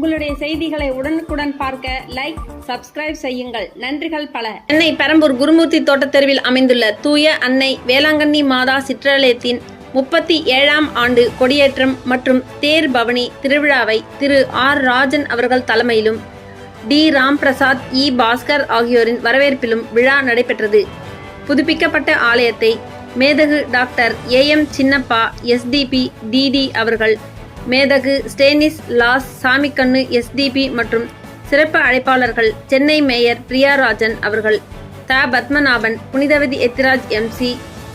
உங்களுடைய செய்திகளை உடனுக்குடன் பார்க்க லைக், சப்ஸ்கிரைப் செய்யுங்கள். நன்றிகள் பல. சென்னை பெரம்பூர் குருமூர்த்தி தோட்டத் தெருவில் அமைந்துள்ள தூய அன்னை வேளாங்கண்ணி மாதா சிற்றாலயத்தின் 37ஆம் ஆண்டு கொடியேற்றம் மற்றும் தேர் பவனி திருவிழாவை திரு ஆர். ராஜன் அவர்கள் தலைமையிலும் டி. ராம்பிரசாத், இ. பாஸ்கர் ஆகியோரின் வரவேற்பிலும் விழா நடைபெற்றது. புதுப்பிக்கப்பட்ட ஆலயத்தை மேதகு doctor A M. Chinnappa, SDB, DD அவர்கள், மேதகு ஸ்டேனிஸ் லாஸ் சாமிக்கண்ணு, எஸ்டிபி மற்றும் சிறப்பு அழைப்பாளர்கள் சென்னை மேயர் பிரியாராஜன் அவர்கள், த. பத்மநாபன், புனிதவதி எத்திராஜ், எம்.சி.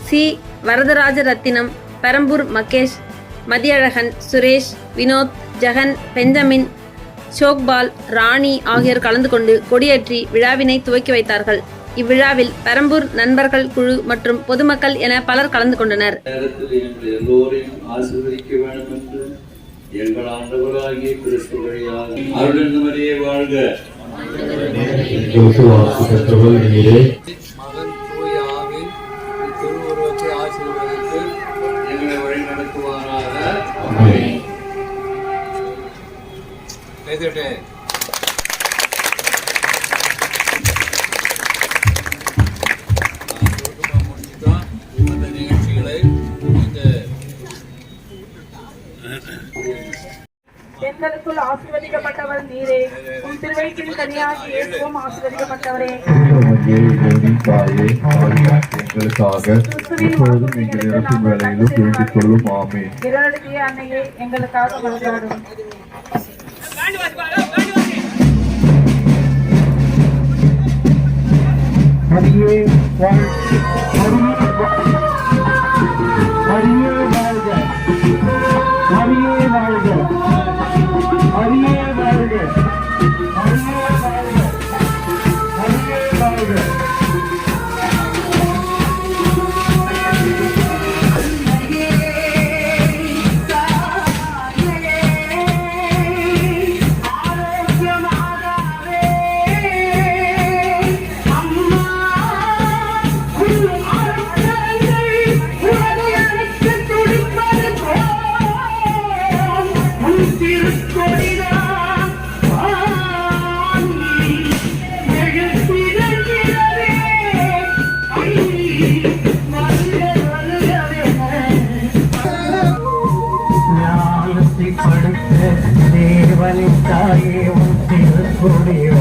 சி. வரதராஜ ரத்தினம், பெரம்பூர் மகேஷ், மதியழகன், சுரேஷ், வினோத், ஜெகன், பெஞ்சமின், ஷோக்பால், ராணி ஆகியோர் கலந்து கொண்டு கொடியேற்றி விழாவினை துவக்கி வைத்தார்கள். இவ்விழாவில் பெரம்பூர் நண்பர்கள் குழு மற்றும் பொதுமக்கள் என பலர் கலந்து கொண்டனர். எங்கள் ஆண்டவராகிய கிறிஸ்து வழியாக அருள் மரியே வாழ்க. மகன் தூய ஆவின் திருவுருவத்தை ஆசீர்வதித்து எங்களை வழி நடத்துவாராக. பெண்களுக்குள் ஆசீர்வதிக்கப்பட்டவர் நீரே, உன் திருவயிற்றின் கனியாகிய இயேசுவும் ஆசீர்வதிக்கப்பட்டவரே. விரலடிய அன்னையே, எங்களுக்காக மன்றாடும். தேவனித்தாயே உன் திருக்குடியே